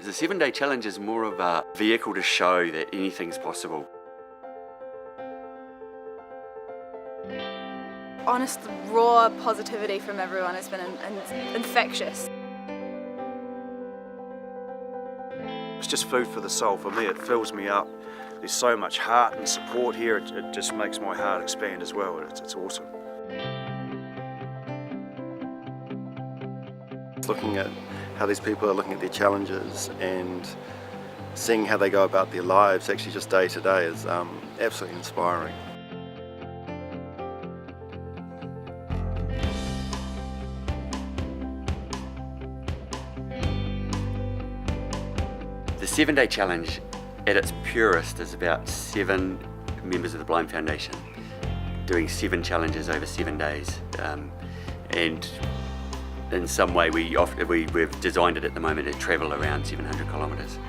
The 7-day challenge is more of a vehicle to show that anything's possible. Honest, raw positivity from everyone has been infectious. It's just food for the soul. For me, it fills me up. There's so much heart and support here, it just makes my heart expand as well. It's awesome. Looking at how these people are looking at their challenges and seeing how they go about their lives actually just day to day is absolutely inspiring. The 7-day challenge at its purest is about 7 members of the Blind Foundation doing 7 challenges over 7 days. And in some way we've designed it at the moment to travel around 700 kilometres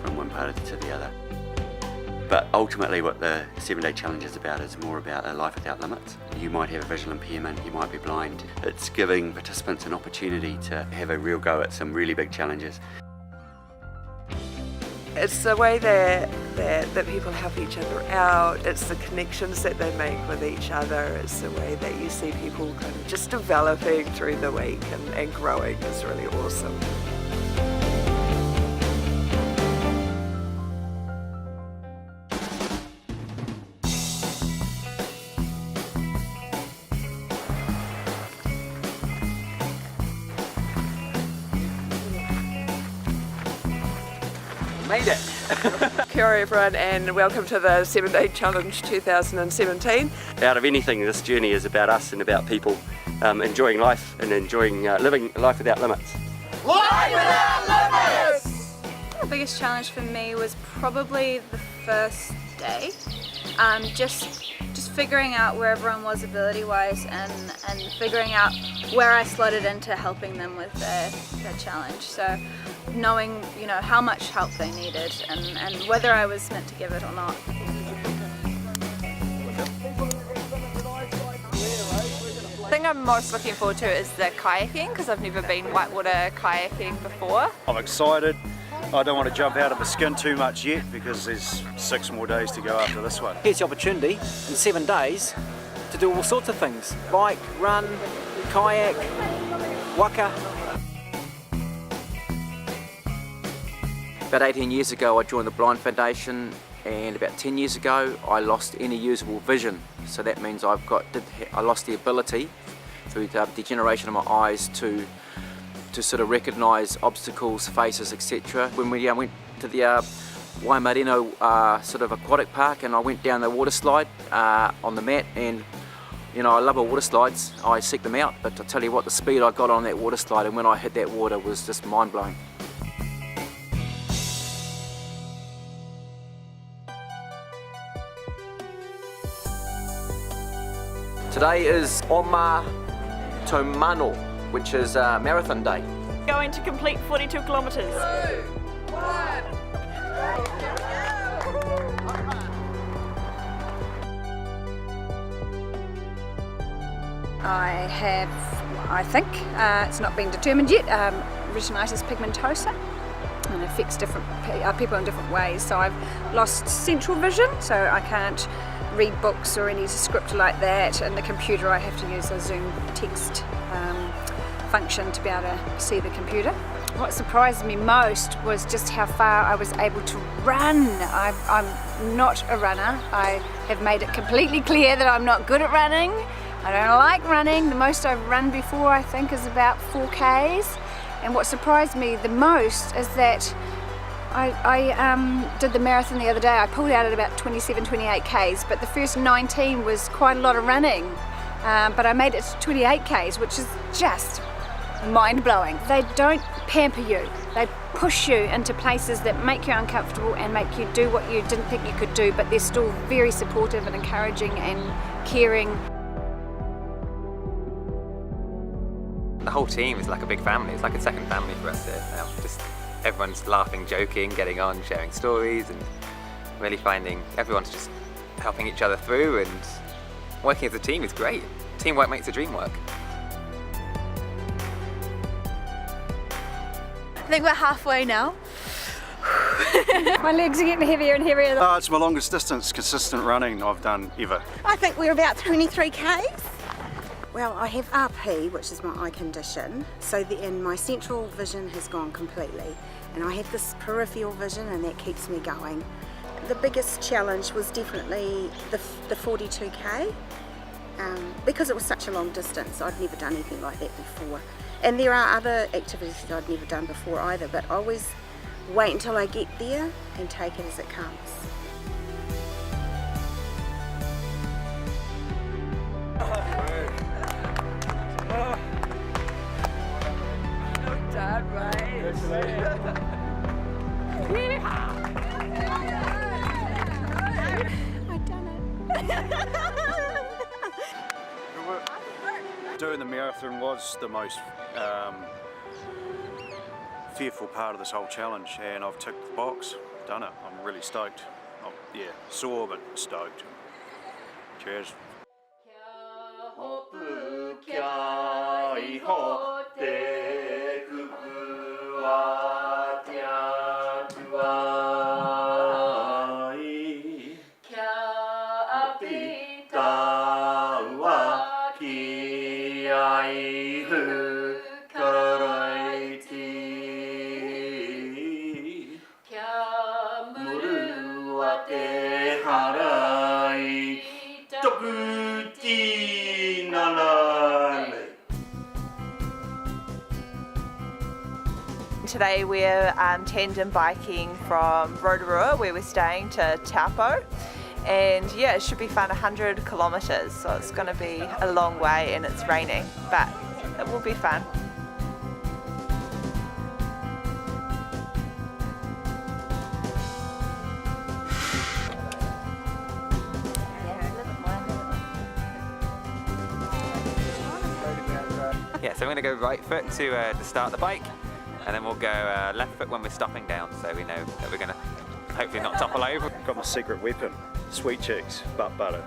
from one part to the other. But ultimately what the 7-day challenge is about is more about a life without limits. You might have a visual impairment, you might be blind. It's giving participants an opportunity to have a real go at some really big challenges. It's the way that people help each other out, it's the connections that they make with each other, it's the way that you see people kind of just developing through the week and growing is really awesome. Made it! Kia ora everyone and welcome to the 7-Day Challenge 2017. Out of anything, this journey is about us and about people enjoying life and enjoying living life without limits. Life without limits! The biggest challenge for me was probably the first day. Just figuring out where everyone was ability-wise and figuring out where I slotted into helping them with their challenge. So knowing, how much help they needed and whether I was meant to give it or not. The thing I'm most looking forward to is the kayaking because I've never been whitewater kayaking before. I'm excited. I don't want to jump out of my skin too much yet because there's 6 more days to go after this one. Here's the opportunity in 7 days to do all sorts of things. Bike, run, kayak, waka. About 18 years ago I joined the Blind Foundation and about 10 years ago I lost any usable vision. So that means I lost the ability through the degeneration of my eyes to sort of recognise obstacles, faces, etc. When we went to the Waimarino sort of aquatic park and I went down the water slide on the mat and I love water slides, I seek them out, but I tell you what, the speed I got on that water slide and when I hit that water was just mind-blowing. Today is Oma Tomano, which is marathon day. Going to complete 42 kilometres. 2, 1. I think, it's not been determined yet, retinitis pigmentosa, and affects different people in different ways. So I've lost central vision, so I can't read books or any script like that, and the computer I have to use a Zoom text function to be able to see the computer. What surprised me most was just how far I was able to run. I'm not a runner. I have made it completely clear that I'm not good at running. I don't like running. The most I've run before I think is about 4Ks. And what surprised me the most is that I did the marathon the other day. I pulled out at about 27, 28 Ks, but the first 19 was quite a lot of running. But I made it to 28 Ks, which is just mind-blowing. They don't pamper you. They push you into places that make you uncomfortable and make you do what you didn't think you could do, but they're still very supportive and encouraging and caring. The whole team is like a big family. It's like a second family for us here. Just everyone's laughing, joking, getting on, sharing stories, and really finding everyone's just helping each other through, and working as a team is great. Teamwork makes the dream work. I think we're halfway now. My legs are getting heavier and heavier. It's my longest distance consistent running I've done ever. I think we're about 23 k's. Well, I have RP, which is my eye condition, and my central vision has gone completely, and I have this peripheral vision, and that keeps me going. The biggest challenge was definitely the 42k, because it was such a long distance. I'd never done anything like that before, and there are other activities that I'd never done before either, but I always wait until I get there and take it as it comes. Doing the marathon was the most fearful part of this whole challenge, and I've ticked the box, done it. I'm really stoked. Sore but stoked. Cheers. Today we're tandem biking from Rotorua, where we're staying, to Taupo, and yeah, it should be fun. 100 kilometres, so it's going to be a long way, and it's raining, but it will be fun. Yeah, so I'm going to go right foot to start the bike, and then we'll go left foot when we're stopping down, so we know that we're going to hopefully not topple over. Got my secret weapon, sweet cheeks, butt butter.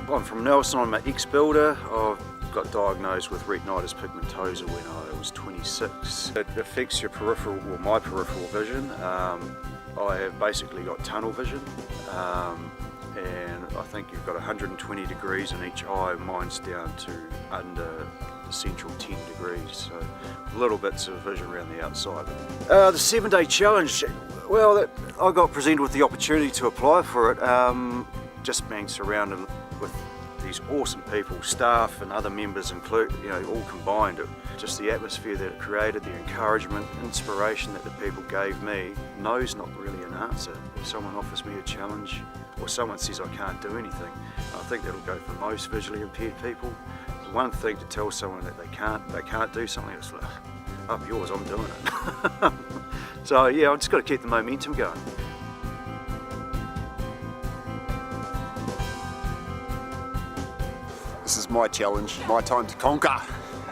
I'm from Nelson. I'm an ex-builder. I've got diagnosed with retinitis pigmentosa when I was 26. It affects your peripheral, well, my peripheral vision. I have basically got tunnel vision, and I think you've got 120 degrees in each eye. Mine's down to under the central 10 degrees, so little bits of vision around the outside. The 7-day challenge, well, I got presented with the opportunity to apply for it. Just being surrounded with these awesome people, staff and other members include, all combined. Just the atmosphere that it created, the encouragement, inspiration that the people gave me. No's not really an answer. If someone offers me a challenge or someone says I can't do anything, I think that'll go for most visually impaired people. It's one thing to tell someone that they can't do something. It's like, up yours, I'm doing it. So yeah, I've just got to keep the momentum going. This is my challenge, my time to conquer.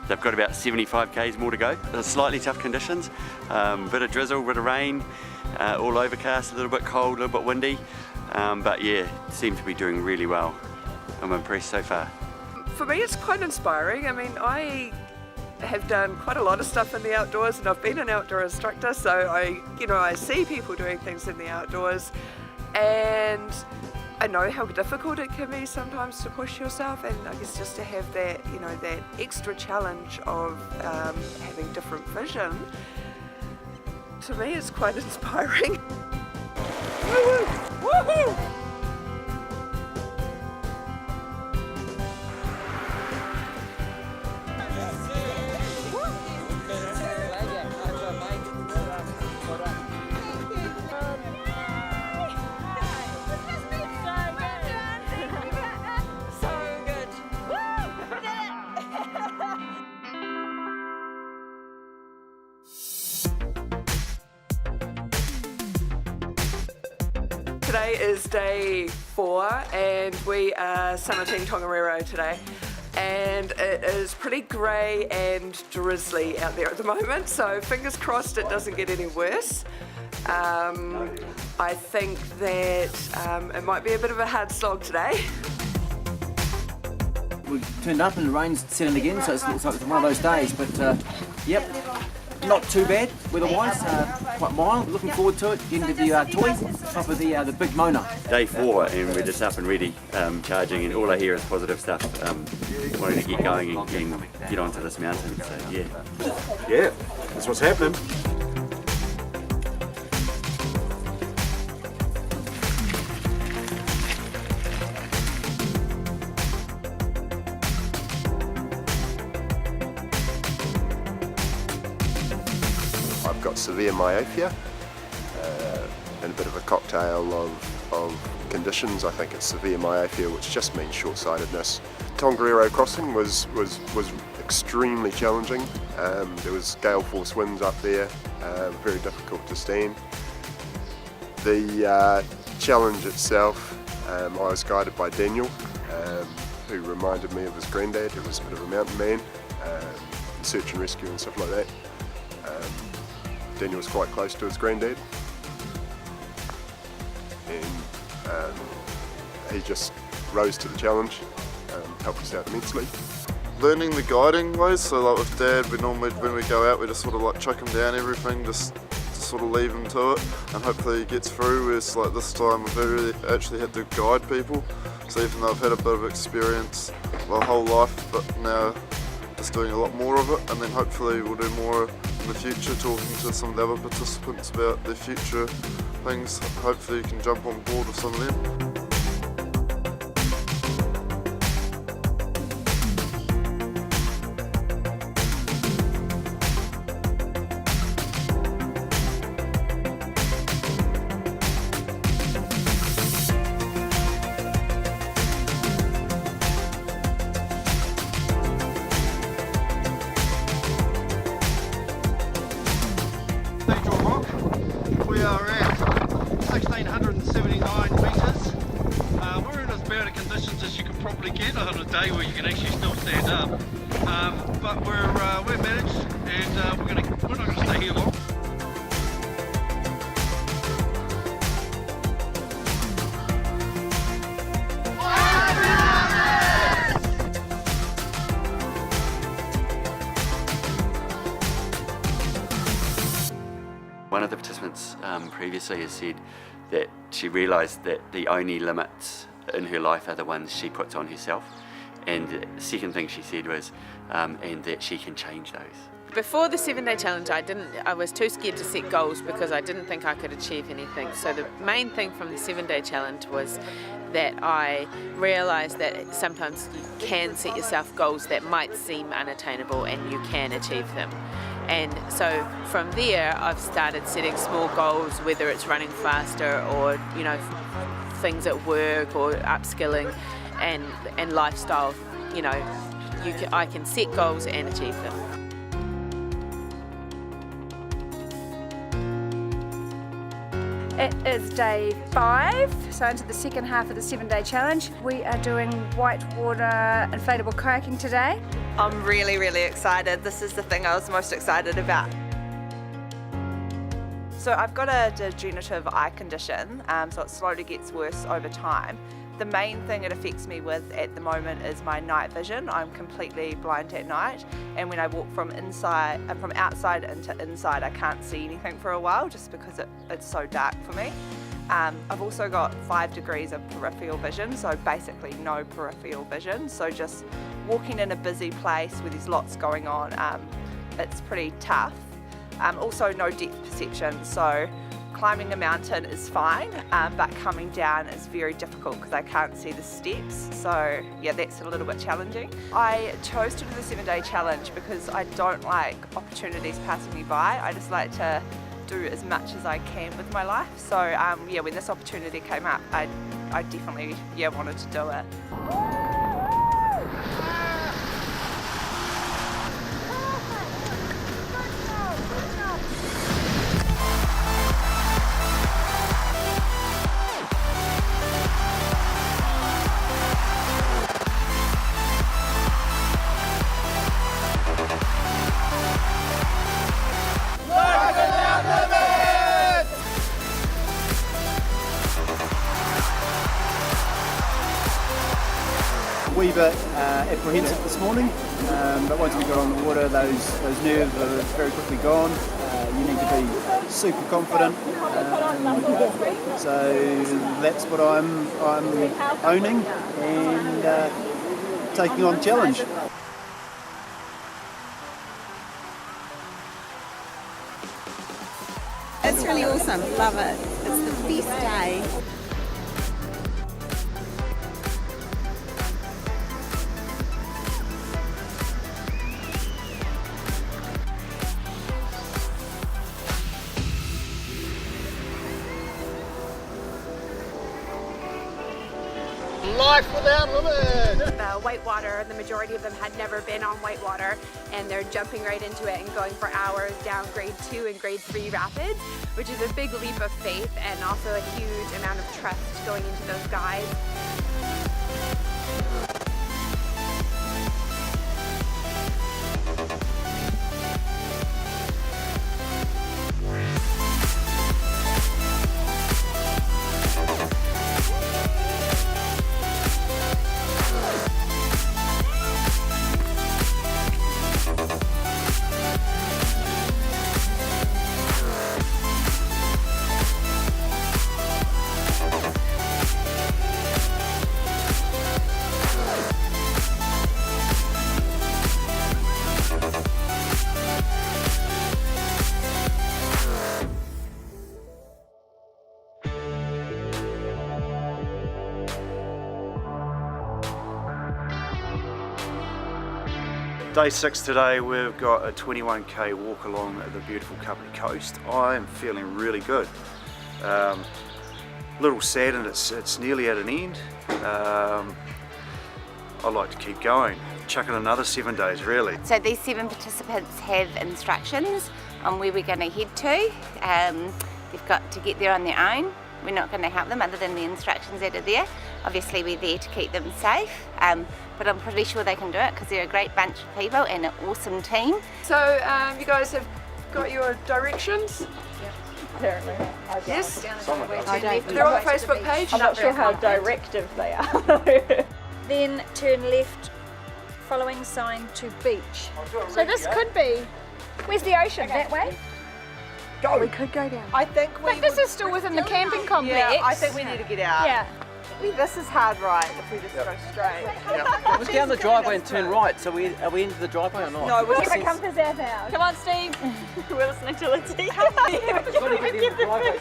They've got about 75 k's more to go. There's slightly tough conditions, bit of drizzle, bit of rain, all overcast, a little bit cold, a little bit windy, but yeah, seem to be doing really well. I'm impressed so far. For me, it's quite inspiring. I mean, I have done quite a lot of stuff in the outdoors, and I've been an outdoor instructor, so I see people doing things in the outdoors, and I know how difficult it can be sometimes to push yourself, and I guess just to have that, that extra challenge of having different vision, to me it's quite inspiring. Woo-hoo! Woo-hoo! Today is day 4 and we are summiting Tongariro today, and it is pretty grey and drizzly out there at the moment, so fingers crossed it doesn't get any worse. I think that it might be a bit of a hard slog today. we turned up and the rain's setting again, so it looks like it's one of those days. But yep, not too bad weather-wise, quite mild. Looking forward to it, getting to the toy, top of the big Mona. Day 4 and we're just up and ready, charging, and all I hear is positive stuff. Wanting to get going and get onto this mountain, so yeah. Yeah, that's what's happening. I've got severe myopia and a bit of a cocktail of conditions. I think it's severe myopia, which just means short-sightedness. Tongariro crossing was extremely challenging. There was gale force winds up there, very difficult to stand. The challenge itself, I was guided by Daniel, who reminded me of his granddad, who was a bit of a mountain man, search and rescue and stuff like that. Daniel was quite close to his granddad, and he just rose to the challenge, helped us out immensely. Learning the guiding ways, so like with Dad, when we go out, we just sort of like chuck him down everything, just to sort of leave him to it, and hopefully he gets through. Whereas like this time we've really actually had to guide people, so even though I've had a bit of experience my whole life, but now just doing a lot more of it, and then hopefully we'll do more in the future, talking to some of the other participants about their future things. Hopefully you can jump on board with some of them. We are at 1,679 metres. We're in as bad a conditions as you can probably get on a day where you can actually still stand up. But we're managed, and we're not going to stay here long. One of the participants previously has said that she realised that the only limits in her life are the ones she puts on herself, and the second thing she said was and that she can change those. Before the 7-day challenge, I was too scared to set goals because I didn't think I could achieve anything. So the main thing from the 7-day challenge was that I realised that sometimes you can set yourself goals that might seem unattainable and you can achieve them. And so from there, I've started setting small goals, whether it's running faster or, you know, things at work or upskilling and lifestyle. You know, I can set goals and achieve them. It is day 5, so into the second half of the 7-day challenge. We are doing whitewater inflatable kayaking today. I'm really, really excited. This is the thing I was most excited about. So I've got a degenerative eye condition, so it slowly gets worse over time. The main thing it affects me with at the moment is my night vision. I'm completely blind at night, and when I walk from outside into inside, I can't see anything for a while just because it's so dark for me. I've also got 5 degrees of peripheral vision, so basically no peripheral vision. So just walking in a busy place where there's lots going on, it's pretty tough. Also no depth perception, so climbing a mountain is fine, but coming down is very difficult because I can't see the steps. So yeah, that's a little bit challenging. I chose to do the 7-day challenge because I don't like opportunities passing me by. I just like to do as much as I can with my life. So yeah, when this opportunity came up, I definitely wanted to do it. wee bit apprehensive this morning, but once we got on the water, those nerves are very quickly gone. You need to be super confident. So that's what I'm owning and taking on the challenge. It's really awesome, love it. It's the best day. Life without limits! Whitewater, the majority of them had never been on whitewater, and they're jumping right into it and going for hours down grade 2 and grade 3 rapids, which is a big leap of faith and also a huge amount of trust going into those guides. Day 6 today, we've got a 21k walk along the beautiful Kapiti Coast. I am feeling really good. A little sad and it's nearly at an end. I'd like to keep going, chucking another 7 days really. So these 7 participants have instructions on where we're going to head to. They've got to get there on their own. We're not going to help them other than the instructions that are there. Obviously we're there to keep them safe, but I'm pretty sure they can do it because they're a great bunch of people and an awesome team. So you guys have got your directions? Apparently. Yes? I don't. They're on the Facebook page? I'm not sure how directive they are. Then turn left, following sign to beach. So this could be, where's the ocean? That way? Go. We could go down. I think we But this is still within the camping complex. Yeah, I think we need to get out. Yeah. This is hard right if we just go straight. It was down the driveway and turn right, so are we into the driveway or not? No, we're Keep the compass out now. Come on, Steve. We're listening to Lindsay. We've got to get in the driveway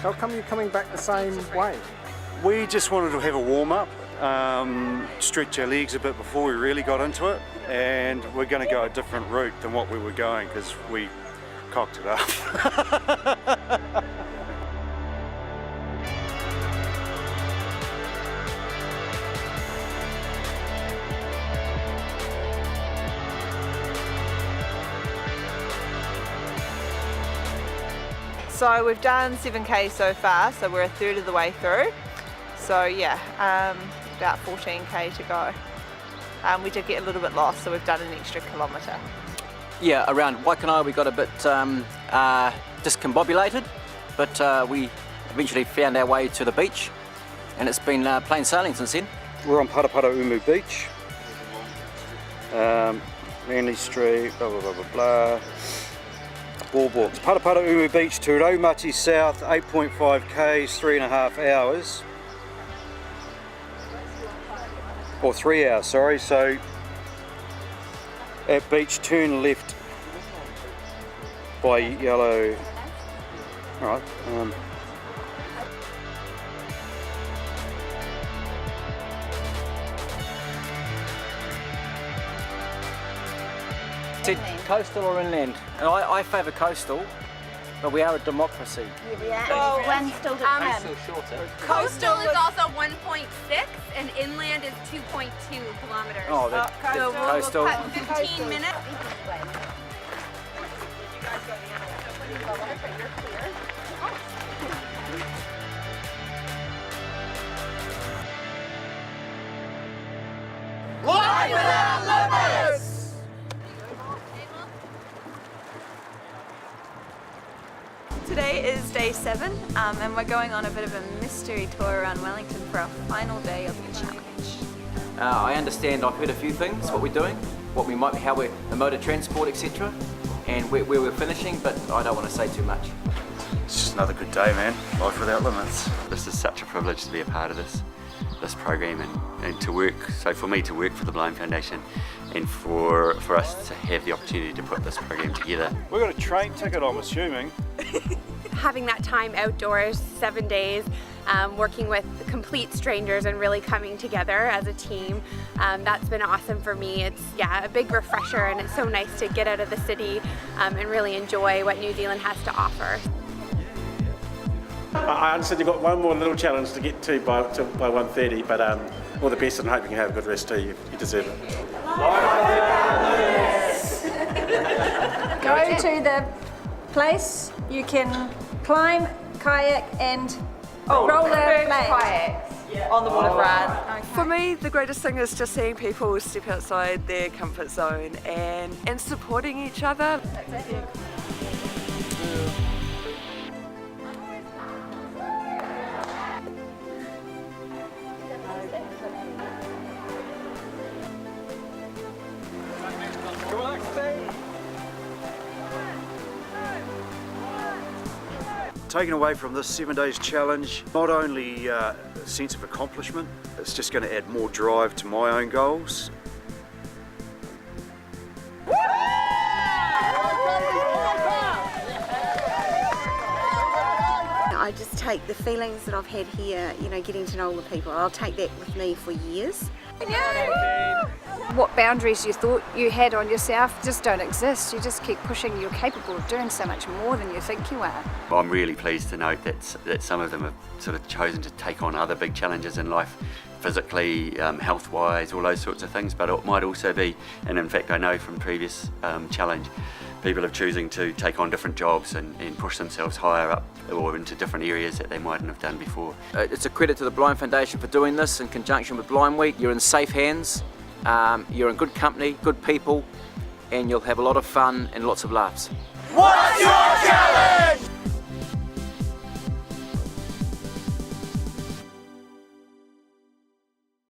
How come you're coming back the same way? We just wanted to have a warm up, stretch our legs a bit before we really got into it, and we're going to go a different route than what we were going because we cocked it up. So we've done 7k so far, so we're a third of the way through. So yeah, about 14k to go. We did get a little bit lost, so we've done an extra kilometre. Yeah, around Waikanae we got a bit discombobulated, but we eventually found our way to the beach, and it's been plain sailing since then. We're on Parapara Umu Beach, Manly Street, blah blah blah blah blah. Boardwalks. Parapara Umu Beach to Raumati South, 8.5 k's, 3.5 hours. Or 3 hours, sorry. So at beach, turn left by yellow. Alright. Said coastal or inland? And I favour coastal, but we are a democracy. Well, one's still Coastal shorter. Coastal is also 1.6 and inland is 2.2 kilometers. Oh, that's so coastal. we'll cut 15 minutes. Life without limits! Today is day 7 and we're going on a bit of a mystery tour around Wellington for our final day of the challenge. I understand, I've heard a few things, what we're doing, how we're, the mode of transport, etc. and where we're finishing, but I don't want to say too much. It's just another good day, man. Life without limits. This is such a privilege to be a part of this program and to work, so for me to work for the Blind Foundation and for us to have the opportunity to put this program together. We've got a train ticket, I'm assuming. Having that time outdoors, 7 days, working with complete strangers and really coming together as a team, that's been awesome for me. It's a big refresher, and it's so nice to get out of the city and really enjoy what New Zealand has to offer. I understand you've got one more little challenge to get to by 1:30, but all the best and I hope you can have a good rest too. You deserve it. Go to the place you can climb, kayak and rollerblade. Kayaks on the waterfront. For me, the greatest thing is just seeing people step outside their comfort zone and supporting each other. Taken away from this 7 days challenge, not only a sense of accomplishment, it's just going to add more drive to my own goals. I just take the feelings that I've had here, you know, getting to know all the people, I'll take that with me for years. What boundaries you thought you had on yourself just don't exist. You just keep pushing. You're capable of doing so much more than you think you are. I'm really pleased to note that some of them have sort of chosen to take on other big challenges in life, physically, health-wise, all those sorts of things, but it might also be, and in fact I know from previous challenge, people are choosing to take on different jobs and push themselves higher up or into different areas that they mightn't have done before. It's a credit to the Blind Foundation for doing this in conjunction with Blind Week. You're in safe hands, you're in good company, good people, and you'll have a lot of fun and lots of laughs. What's your challenge?